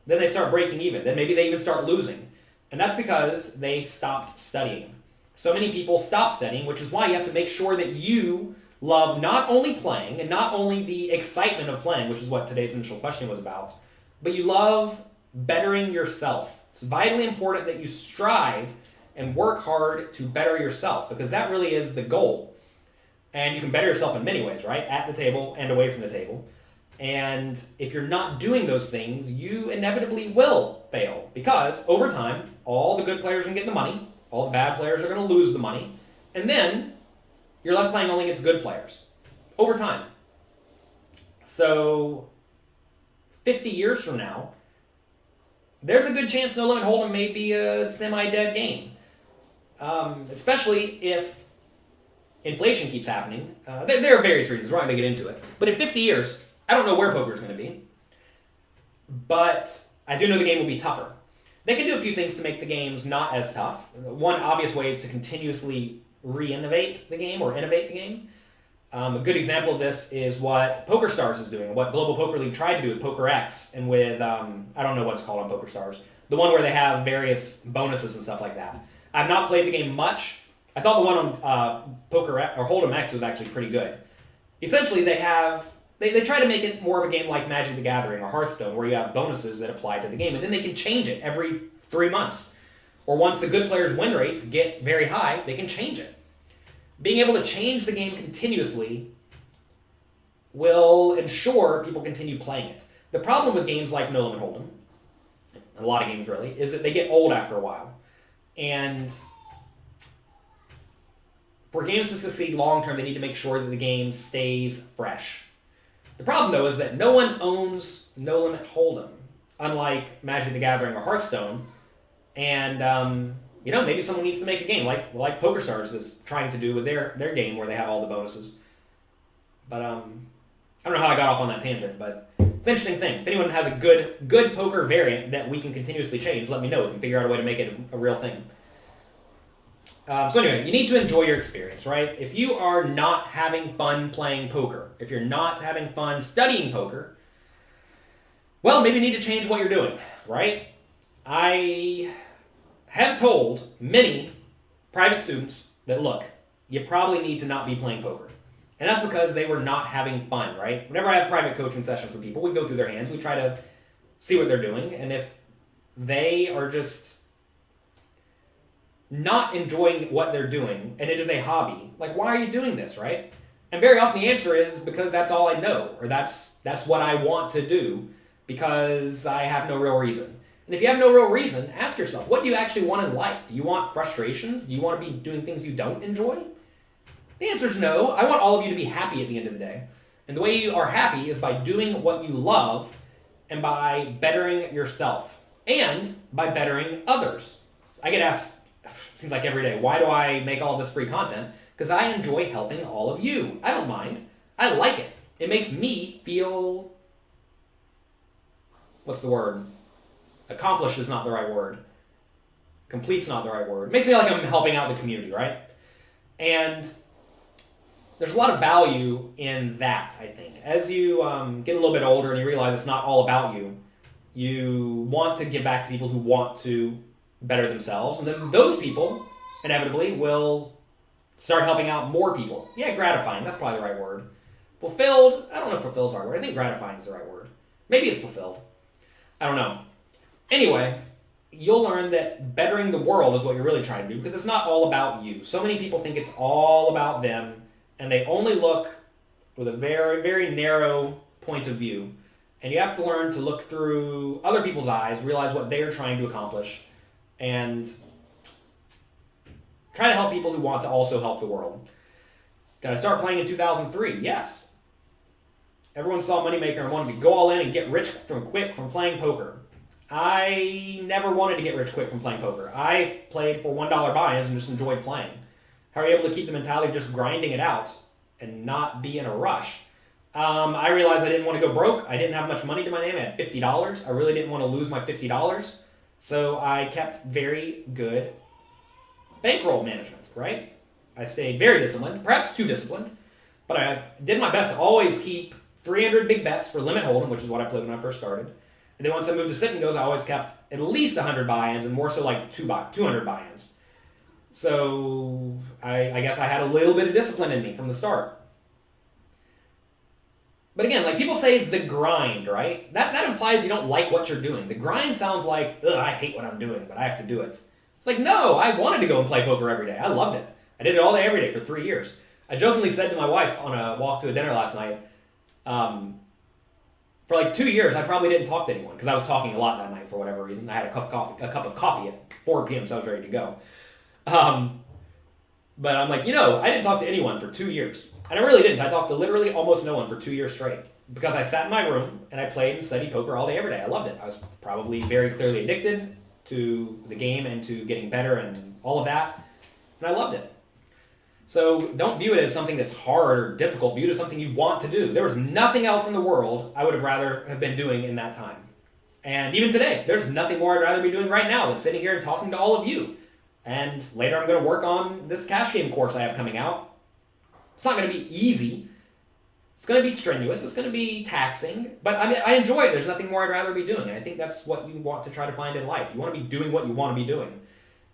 Then they start breaking even. Then maybe they even start losing. And that's because they stopped studying. So many people stop studying, which is why you have to make sure that you love not only playing and not only the excitement of playing, which is what today's initial question was about, but you love bettering yourself. It's vitally important that you strive and work hard to better yourself, because that really is the goal. And you can better yourself in many ways, right? At the table and away from the table. And if you're not doing those things, you inevitably will fail, because over time, all the good players are going to get the money, all the bad players are going to lose the money, and then you're left playing only against good players over time. So 50 years from now, there's a good chance No Limit Hold'em may be a semi-dead game. Especially if inflation keeps happening. There are various reasons. We're not going to get into it. But in 50 years, I don't know where poker is going to be. But I do know the game will be tougher. They can do a few things to make the games not as tough. One obvious way is to continuously re-innovate the game or innovate the game. A good example of this is what PokerStars is doing, what Global Poker League tried to do with PokerX and with, I don't know what it's called on PokerStars, the one where they have various bonuses and stuff like that. I've not played the game much. I thought the one on Hold'em X was actually pretty good. Essentially, they try to make it more of a game like Magic the Gathering or Hearthstone, where you have bonuses that apply to the game, and then they can change it every 3 months. Or once the good players' win rates get very high, they can change it. Being able to change the game continuously will ensure people continue playing it. The problem with games like No Limit Hold'em, a lot of games really, is that they get old after a while. And for games to succeed long term, they need to make sure that the game stays fresh. The problem, though, is that no one owns No Limit Hold'em, unlike Magic the Gathering or Hearthstone. And maybe someone needs to make a game like PokerStars is trying to do with their game where they have all the bonuses. But I don't know how I got off on that tangent, but it's an interesting thing. If anyone has a good poker variant that we can continuously change, let me know. We can figure out a way to make it a real thing. So anyway, you need to enjoy your experience, right? If you are not having fun playing poker, if you're not having fun studying poker, well, maybe you need to change what you're doing, right? I have told many private students that, look, you probably need to not be playing poker. And that's because they were not having fun, right? Whenever I have private coaching sessions with people, we go through their hands, we try to see what they're doing, and if they are just not enjoying what they're doing, and it is a hobby, like, why are you doing this, right? And very often the answer is because that's all I know, or that's what I want to do, because I have no real reason. And if you have no real reason, ask yourself, what do you actually want in life? Do you want frustrations? Do you want to be doing things you don't enjoy? The answer is no. I want all of you to be happy at the end of the day. And the way you are happy is by doing what you love and by bettering yourself and by bettering others. I get asked, seems like every day, why do I make all this free content? Because I enjoy helping all of you. I don't mind. I like it. It makes me feel, what's the word? Accomplished is not the right word. Complete's not the right word. It makes me feel like I'm helping out the community, right? And there's a lot of value in that, I think. As you get a little bit older and you realize it's not all about you, you want to give back to people who want to better themselves. And then those people, inevitably, will start helping out more people. Yeah, gratifying. That's probably the right word. Fulfilled. I don't know if fulfilled is the right word. I think gratifying is the right word. Maybe it's fulfilled. I don't know. Anyway, you'll learn that bettering the world is what you're really trying to do because it's not all about you. So many people think it's all about them, and they only look with a very, very narrow point of view. And you have to learn to look through other people's eyes, realize what they're trying to accomplish, and try to help people who want to also help the world. Did I start playing in 2003? Yes. Everyone saw Moneymaker and wanted to go all in and get rich quick from playing poker. I never wanted to get rich quick from playing poker. I played for $1 buy-ins and just enjoyed playing. How are you able to keep the mentality of just grinding it out and not be in a rush? I realized I didn't want to go broke. I didn't have much money to my name. I had $50. I really didn't want to lose my $50. So I kept very good bankroll management, right? I stayed very disciplined, perhaps too disciplined, but I did my best to always keep 300 big bets for limit hold'em, which is what I played when I first started. And then once I moved to sit and goes, I always kept at least 100 buy-ins and more so like 200 buy-ins. So I guess I had a little bit of discipline in me from the start. But again, like people say the grind, right? That implies you don't like what you're doing. The grind sounds like, ugh, I hate what I'm doing, but I have to do it. It's like, no, I wanted to go and play poker every day. I loved it. I did it all day, every day for 3 years. I jokingly said to my wife on a walk to a dinner last night, for like 2 years, I probably didn't talk to anyone because I was talking a lot that night for whatever reason. I had a cup of coffee at 4 p.m., so I was ready to go. But I'm like, I didn't talk to anyone for 2 years. And I really didn't. I talked to literally almost no one for 2 years straight because I sat in my room and I played and studied poker all day, every day. I loved it. I was probably very clearly addicted to the game and to getting better and all of that. And I loved it. So don't view it as something that's hard or difficult. View it as something you want to do. There was nothing else in the world I would have rather have been doing in that time. And even today, there's nothing more I'd rather be doing right now than sitting here and talking to all of you. And later I'm going to work on this cash game course I have coming out. It's not going to be easy. It's going to be strenuous. It's going to be taxing. But I mean, I enjoy it. There's nothing more I'd rather be doing. And I think that's what you want to try to find in life. You want to be doing what you want to be doing.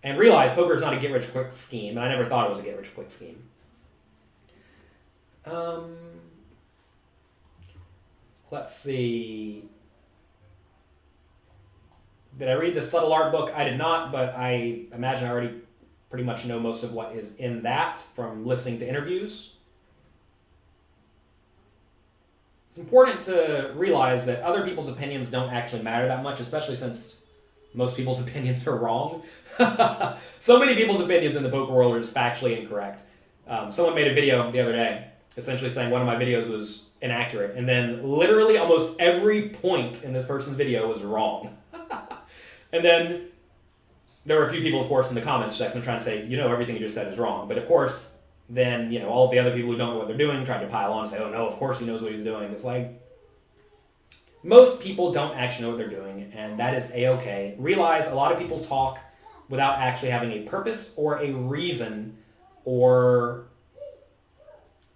And realize poker is not a get-rich-quick scheme. And I never thought it was a get-rich-quick scheme. Let's see. Did I read the Subtle Art book? I did not, but I imagine I already pretty much know most of what is in that from listening to interviews. It's important to realize that other people's opinions don't actually matter that much, especially since most people's opinions are wrong. So many people's opinions in the poker world are just factually incorrect. Someone made a video the other day essentially saying one of my videos was inaccurate, and then literally almost every point in this person's video was wrong. And then there were a few people, of course, in the comments section trying to say, everything you just said is wrong. But of course, then, all of the other people who don't know what they're doing tried to pile on and say, oh no, of course he knows what he's doing. It's like, most people don't actually know what they're doing, and that is A-okay. Realize a lot of people talk without actually having a purpose or a reason or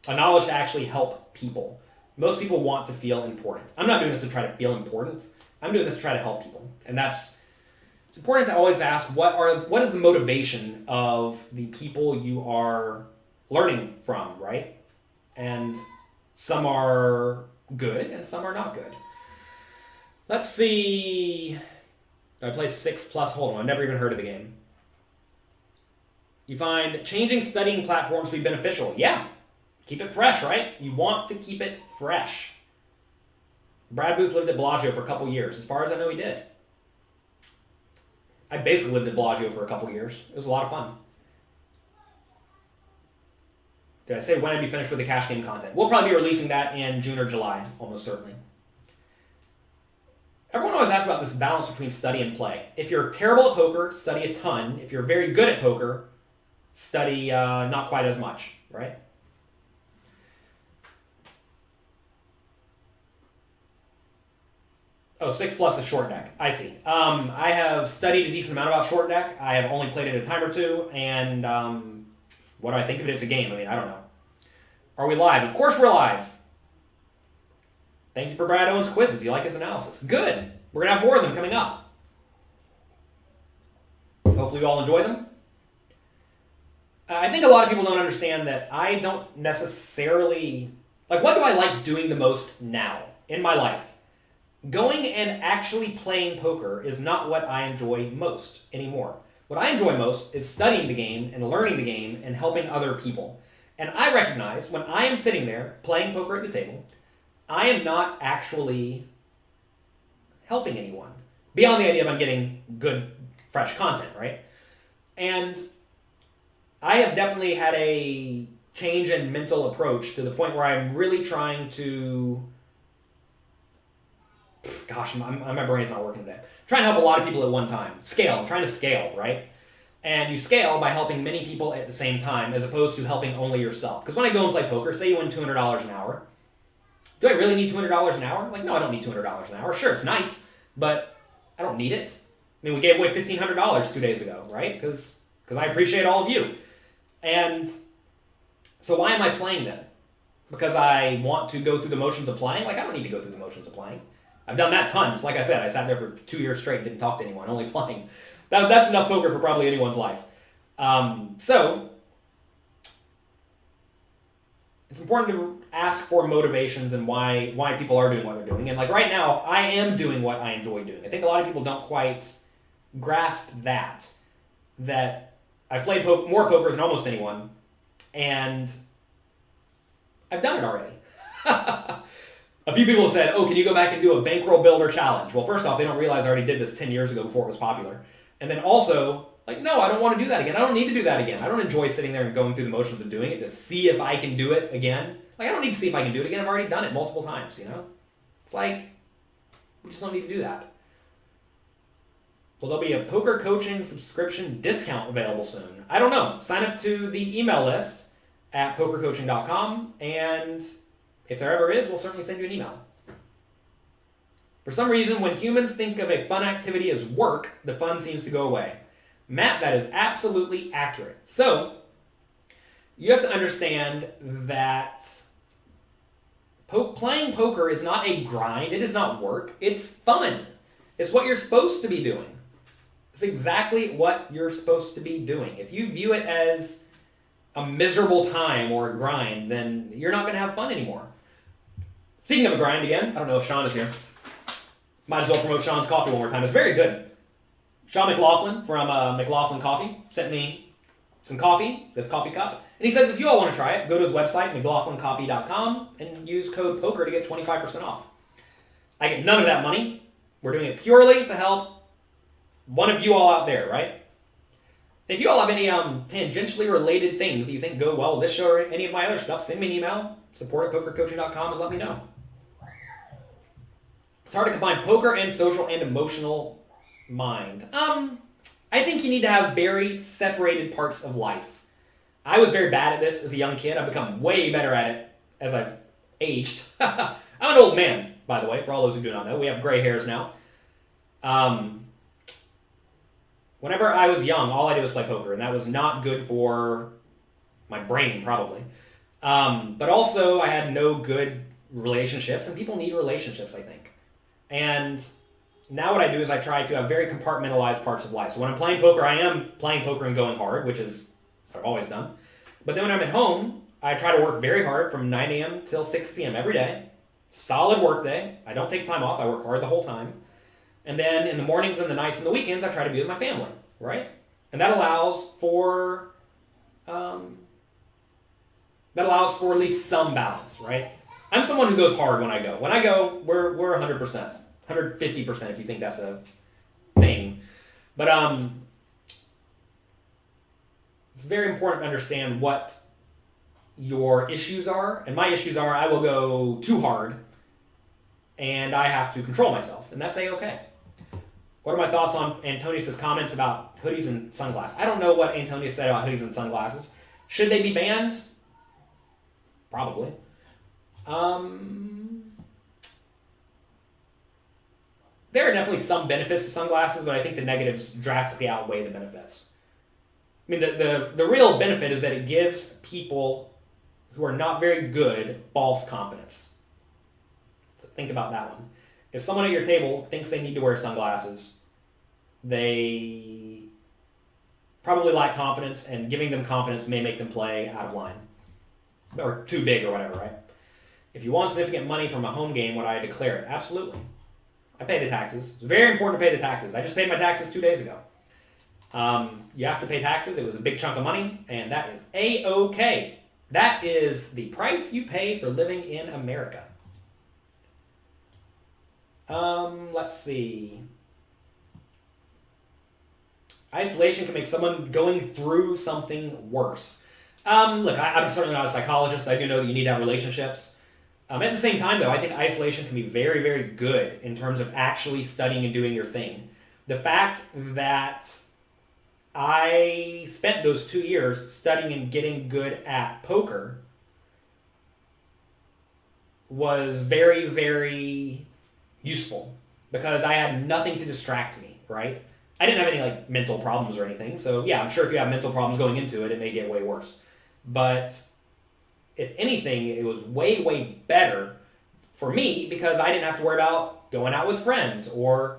a knowledge to actually help people. Most people want to feel important. I'm not doing this to try to feel important. I'm doing this to try to help people. And it's important to always ask, what is the motivation of the people you are learning from, right? And some are good and some are not good. Let's see. I play 6+ Hold'em. I've never even heard of the game. You find changing studying platforms to be beneficial. Yeah. Keep it fresh, right? You want to keep it fresh. Brad Booth lived at Bellagio for a couple years. As far as I know, he did. I basically lived at Bellagio for a couple years. It was a lot of fun. Did I say when I'd be finished with the cash game content? We'll probably be releasing that in June or July, almost certainly. Everyone always asks about this balance between study and play. If you're terrible at poker, study a ton. If you're very good at poker, study not quite as much, right? Oh, 6+ is short deck. I see. I have studied a decent amount about short deck. I have only played it a time or two, and what do I think of it? It's a game. I mean, I don't know. Are we live? Of course we're live. Thank you for Brad Owen's quizzes. You like his analysis. Good. We're going to have more of them coming up. Hopefully you all enjoy them. I think a lot of people don't understand that I don't necessarily... what do I like doing the most now in my life? Going and actually playing poker is not what I enjoy most anymore. What I enjoy most is studying the game and learning the game and helping other people. And I recognize when I am sitting there playing poker at the table, I am not actually helping anyone. Beyond the idea of I'm getting good, fresh content, right? And I have definitely had a change in mental approach to the point where I'm really trying to... Gosh, my brain's not working today. I'm trying to help a lot of people at one time. Scale. I'm trying to scale, right? And you scale by helping many people at the same time as opposed to helping only yourself. Because when I go and play poker, say you win $200 an hour, do I really need $200 an hour? No, I don't need $200 an hour. Sure, it's nice, but I don't need it. I mean, we gave away $1,500 2 days ago, right? Because I appreciate all of you. And so why am I playing then? Because I want to go through the motions of playing? I don't need to go through the motions of playing. I've done that tons. Like I said, I sat there for 2 years straight, didn't talk to anyone, only playing. That's enough poker for probably anyone's life. So it's important to ask for motivations and why people are doing what they're doing. And right now, I am doing what I enjoy doing. I think a lot of people don't quite grasp that I've played more poker than almost anyone, and I've done it already. A few people have said, oh, can you go back and do a bankroll builder challenge? Well, first off, they don't realize I already did this 10 years ago before it was popular. And then also, no, I don't want to do that again. I don't need to do that again. I don't enjoy sitting there and going through the motions of doing it to see if I can do it again. I don't need to see if I can do it again. I've already done it multiple times, It's we just don't need to do that. Well, there'll be a poker coaching subscription discount available soon. I don't know. Sign up to the email list at pokercoaching.com, and if there ever is, we'll certainly send you an email. For some reason, when humans think of a fun activity as work, the fun seems to go away. Matt, that is absolutely accurate. So, You have to understand that playing poker is not a grind. It is not work. It's fun. It's what you're supposed to be doing. It's exactly what you're supposed to be doing. If you view it as a miserable time or a grind, then you're not going to have fun anymore. Speaking of a grind again, I don't know if Sean is here. Might as well promote Sean's coffee one more time. It's very good. Sean McLaughlin from McLaughlin Coffee sent me some coffee, this coffee cup. And he says if you all want to try it, go to his website, McLaughlinCoffee.com, and use code POKER to get 25% off. I get none of that money. We're doing it purely to help one of you all out there, right? If you all have any tangentially related things that you think go well with this show or any of my other stuff, send me an email, support@pokercoaching.com, and let me know. It's hard to combine poker and social and emotional mind. I think you need to have very separated parts of life. I was very bad at this as a young kid. I've become way better at it as I've aged. I'm an old man, by the way, for all those who do not know. We have gray hairs now. Whenever I was young, all I did was play poker, and that was not good for my brain, probably. But also, I had no good relationships, and people need relationships, I think. And now what I do is I try to have very compartmentalized parts of life. So when I'm playing poker, I am playing poker and going hard, which is what I've always done. But then when I'm at home, I try to work very hard from 9 a.m. till 6 p.m. every day. Solid work day. I don't take time off. I work hard the whole time. And then in the mornings and the nights and the weekends, I try to be with my family, right? And that allows for at least some balance, right? I'm someone who goes hard when I go. When I go, we're 100%, 150% if you think that's a thing. But it's very important to understand what your issues are. And my issues are I will go too hard and I have to control myself. And that's A-okay. What are my thoughts on Antonius' comments about hoodies and sunglasses? I don't know what Antonius said about hoodies and sunglasses. Should they be banned? Probably. There are definitely some benefits to sunglasses, but I think the negatives drastically outweigh the benefits. I mean, the real benefit is that it gives people who are not very good false confidence. So think about that one. If someone at your table thinks they need to wear sunglasses, they probably lack confidence, and giving them confidence may make them play out of line. Or too big or whatever, right? If you want significant money from a home game, would I declare it? Absolutely. I pay the taxes. It's very important to pay the taxes. I just paid my taxes 2 days ago. You have to pay taxes. It was a big chunk of money, and that is A-okay. That is the price you pay for living in America. Let's see. Isolation can make someone going through something worse. Look, I'm certainly not a psychologist. I do know that you need to have relationships. At the same time, though, I think isolation can be very, very good in terms of actually studying and doing your thing. The fact that I spent those 2 years studying and getting good at poker was very, very useful because I had nothing to distract me, right? I didn't have any mental problems or anything. So yeah, I'm sure if you have mental problems going into it, it may get way worse. But if anything, it was way, way better for me because I didn't have to worry about going out with friends or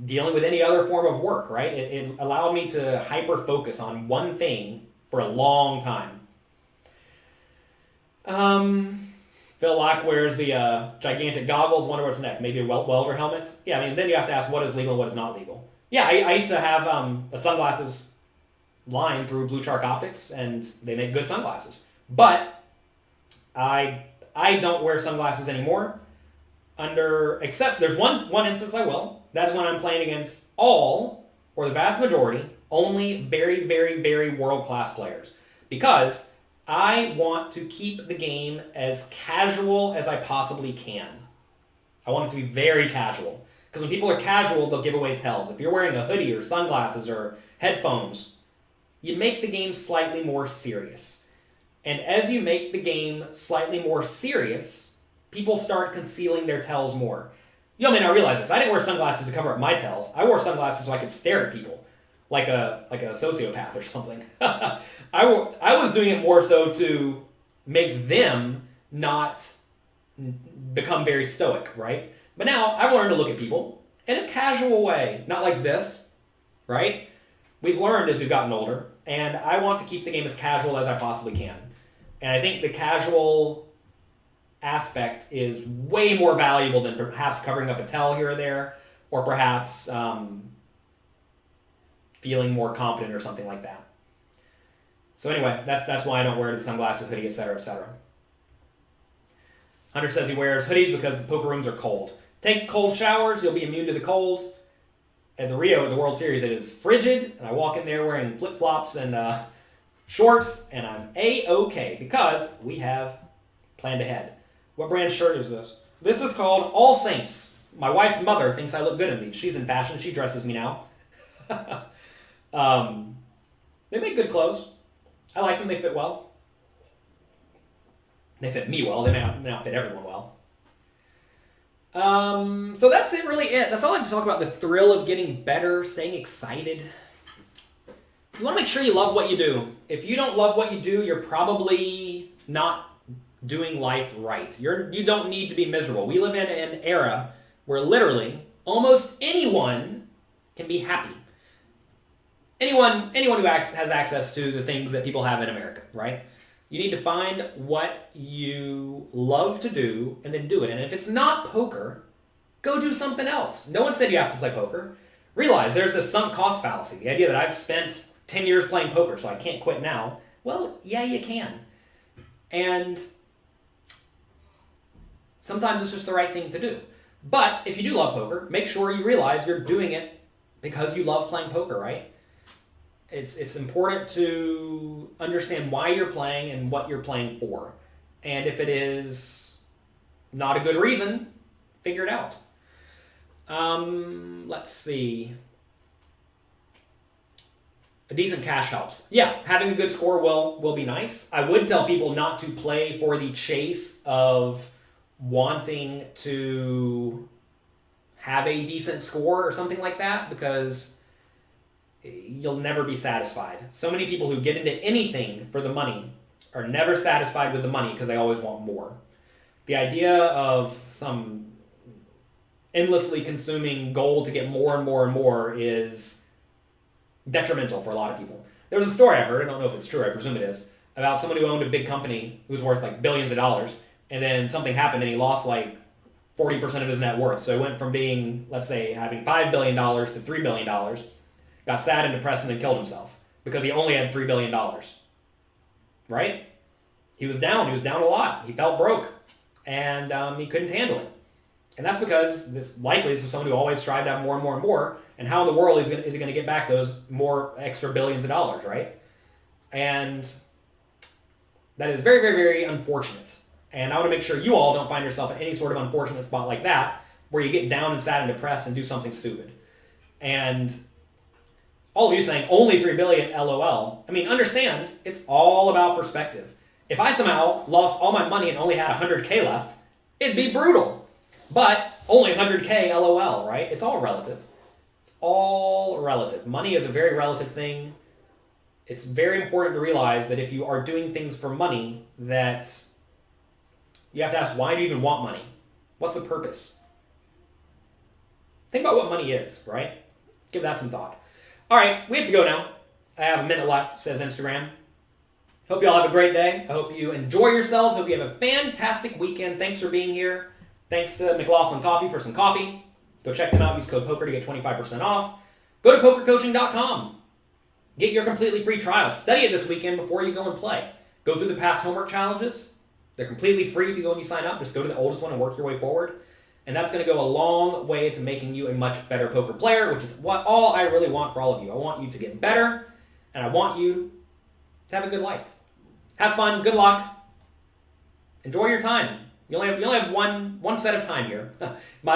dealing with any other form of work, right? It allowed me to hyper-focus on one thing for a long time. Phil Locke wears the gigantic goggles. Wonder what's next. Maybe a welder helmet? Yeah, I mean, then you have to ask what is legal and what is not legal. Yeah, I used to have a sunglasses line through Blue Shark Optics, and they make good sunglasses. But I don't wear sunglasses anymore. Except there's one instance I will. That's when I'm playing against all, or the vast majority, only very, very, very world-class players. Because I want to keep the game as casual as I possibly can. I want it to be very casual. Because when people are casual, they'll give away tells. If you're wearing a hoodie or sunglasses or headphones, you make the game slightly more serious. And as you make the game slightly more serious, people start concealing their tells more. You all may not realize this. I didn't wear sunglasses to cover up my tells. I wore sunglasses so I could stare at people. like a sociopath or something. I was doing it more so to make them not become very stoic, right? But now I've learned to look at people in a casual way, not like this, right? We've learned as we've gotten older, and I want to keep the game as casual as I possibly can. And I think the casual aspect is way more valuable than perhaps covering up a tell here or there, or perhaps feeling more confident or something like that. So anyway, that's why I don't wear the sunglasses, hoodie, etc., etc. Hunter says he wears hoodies because the poker rooms are cold. Take cold showers, you'll be immune to the cold. At the Rio, the World Series, it is frigid, and I walk in there wearing flip-flops and shorts, and I'm A-okay because we have planned ahead. What brand shirt is this? This is called All Saints. My wife's mother thinks I look good in these. She's in fashion. She dresses me now. They make good clothes. I like them. They fit well. They fit me well. They may not fit everyone well. So that's it, really it. That's all I have to talk about. The thrill of getting better, staying excited. You want to make sure you love what you do. If you don't love what you do, you're probably not doing life right. You don't need to be miserable. We live in an era where literally almost anyone can be happy. Anyone who has access to the things that people have in America, right? You need to find what you love to do and then do it. And if it's not poker, go do something else. No one said you have to play poker. Realize there's this sunk cost fallacy. The idea that I've spent 10 years playing poker, so I can't quit now. Well, yeah, you can. And sometimes it's just the right thing to do. But if you do love poker, make sure you realize you're doing it because you love playing poker, right? It's important to understand why you're playing and what you're playing for. And if it is not a good reason, figure it out. Let's see. A decent cash helps. Yeah, having a good score will be nice. I would tell people not to play for the chase of wanting to have a decent score or something like that, because you'll never be satisfied. So many people who get into anything for the money are never satisfied with the money because they always want more. The idea of some endlessly consuming goal to get more and more and more is detrimental for a lot of people. There was a story I heard, I don't know if it's true, I presume it is, about someone who owned a big company who was worth like billions of dollars, and then something happened and he lost like 40% of his net worth. So he went from being, let's say, having $5 billion to $3 billion, got sad and depressed, and then killed himself because he only had $3 billion. Right? He was down a lot. He felt broke, and he couldn't handle it. And that's because this is someone who always strived to have more and more and more. And how in the world is he going to get back those more extra billions of dollars, right? And that is very, very, very unfortunate. And I want to make sure you all don't find yourself in any sort of unfortunate spot like that, where you get down and sad and depressed and do something stupid. And all of you saying only 3 billion, LOL. I mean, understand, it's all about perspective. If I somehow lost all my money and only had 100K left, it'd be brutal. But only 100K, LOL, right? It's all relative. It's all relative. Money is a very relative thing. It's very important to realize that if you are doing things for money, that you have to ask, why do you even want money? What's the purpose? Think about what money is, right? Give that some thought. All right, we have to go now. I have a minute left, says Instagram. Hope you all have a great day. I hope you enjoy yourselves. Hope you have a fantastic weekend. Thanks for being here. Thanks to McLaughlin Coffee for some coffee. Go check them out. Use code POKER to get 25% off. Go to pokercoaching.com. Get your completely free trial. Study it this weekend before you go and play. Go through the past homework challenges. They're completely free if you go and you sign up. Just go to the oldest one and work your way forward. And that's going to go a long way to making you a much better poker player, which is what all I really want for all of you. I want you to get better, and I want you to have a good life. Have fun. Good luck. Enjoy your time. You only have one set of time here. Might as well